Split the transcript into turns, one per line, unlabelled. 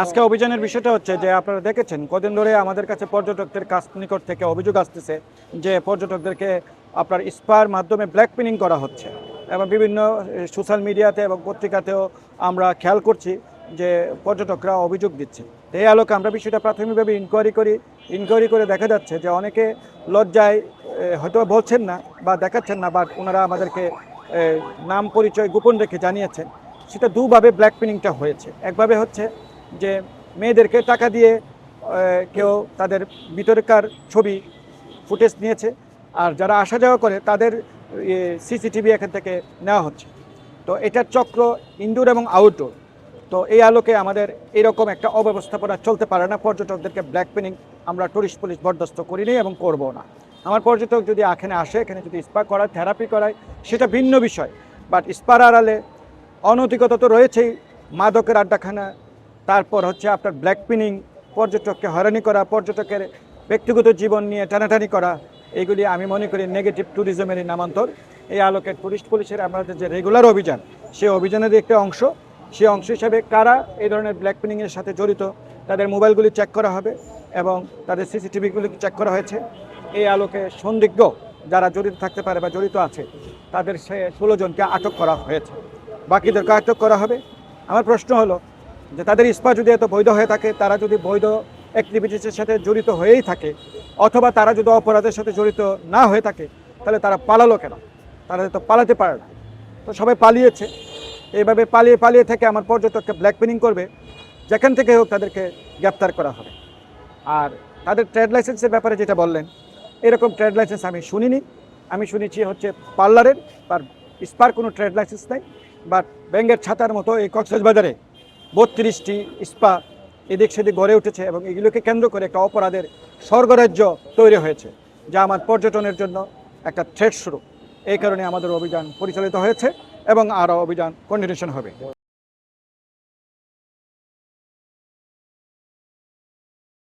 আজকে অভিযানের বিষয়টা হচ্ছে যে আপনারা দেখেছেন কদিন ধরে আমাদের কাছে পর্যটকদের কাছ নিকট থেকে অভিযোগ আসতেছে যে পর্যটকদেরকে আপনার স্পার মাধ্যমে ব্ল্যাক পিনিং করা হচ্ছে এবং বিভিন্ন সোশ্যাল মিডিয়াতে এবং পত্রিকাতেও আমরা খেয়াল করছি যে পর্যটকরা অভিযোগ দিচ্ছে। এই আলোকে আমরা বিষয়টা প্রাথমিকভাবে ইনকোয়ারি করে দেখা যাচ্ছে যে অনেকে লজ্জায় হয়তো বলছেন না বা দেখাচ্ছেন না, বাট ওনারা আমাদেরকে নাম পরিচয় গোপন রেখে জানিয়েছেন। সেটা দুভাবে ব্ল্যাক পিনিংটা হয়েছে। একভাবে হচ্ছে যে মেয়েদেরকে টাকা দিয়ে কেউ তাদের ভিতরকার ছবি ফুটেজ নিয়েছে, আর যারা আসা যাওয়া করে তাদের সিসিটিভি এখান থেকে নেওয়া হচ্ছে। তো এটার চক্র ইনডোর এবং আউটডোর। তো এই আলোকে আমাদের এরকম একটা অব্যবস্থাপনা চলতে পারে না। পর্যটকদেরকে ব্ল্যাক পিনিং আমরা টুরিস্ট পুলিশ বরদাস্ত করিনি এবং করবো না। আমার পর্যটক যদি এখানে আসে, এখানে যদি স্পা করায়, থেরাপি করায়, সেটা ভিন্ন বিষয়। বাট স্পার আড়ালে অনৈতিকতা তো রয়েছেই, মাদকের আড্ডাখানা, তারপর হচ্ছে আপনার ব্ল্যাক পিনিং, পর্যটককে হয়রানি করা, পর্যটকের ব্যক্তিগত জীবন নিয়ে টানাটানি করা, এইগুলি আমি মনে করি নেগেটিভ ট্যুরিজমেরই নামান্তর। এই আলোকে টুরিস্ট পুলিশের আমাদের যে রেগুলার অভিযান, সেই অভিযানের একটা অংশ, সেই অংশ হিসাবে কারা এই ধরনের ব্ল্যাক পিনিংয়ের সাথে জড়িত তাদের মোবাইলগুলি চেক করা হবে এবং তাদের সিসিটিভিগুলি চেক করা হয়েছে। এই আলোকে সন্দিগ্ধ যারা জড়িত থাকতে পারে বা জড়িত আছে তাদের 16 জনকে আটক করা হয়েছে, বাকিদেরকে আটক করা হবে। আমার প্রশ্ন হলো যে তাদের স্পা যদি এত বৈধ হয়ে থাকে, তারা যদি বৈধ অ্যাক্টিভিটিসের সাথে জড়িত হয়েই থাকে, অথবা তারা যদি অপরাধের সাথে জড়িত না হয়ে থাকে, তাহলে তারা পালালো কেন? তারা তো পালাতে পারে না। তো সবাই পালিয়েছে। এইভাবে পালিয়ে থেকে আমার পর্যটককে ব্ল্যাক পিনিং করবে, যেখান থেকে হোক তাদেরকে গ্রেপ্তার করা হবে। আর তাদের ট্রেড লাইসেন্সের ব্যাপারে যেটা বললেন, এরকম ট্রেড লাইসেন্স আমি শুনিনি। আমি শুনেছি হচ্ছে পার্লারের বা স্পার কোনো ট্রেড লাইসেন্স নেই। বাট ব্যাঙ্গের ছাতার মতো এই কক্সবাজারে 32টি স্পা এদিক সেদিক গড়ে উঠেছে এবং এগুলোকে কেন্দ্র করে একটা অপরাধের স্বর্গরাজ্য তৈরি হয়েছে, যা আমার পর্যটনের জন্য একটা থ্রেট শুরু। এই কারণে আমাদের অভিযান পরিচালিত হয়েছে এবং আরও অভিযান কন্টিনিউশন হবে।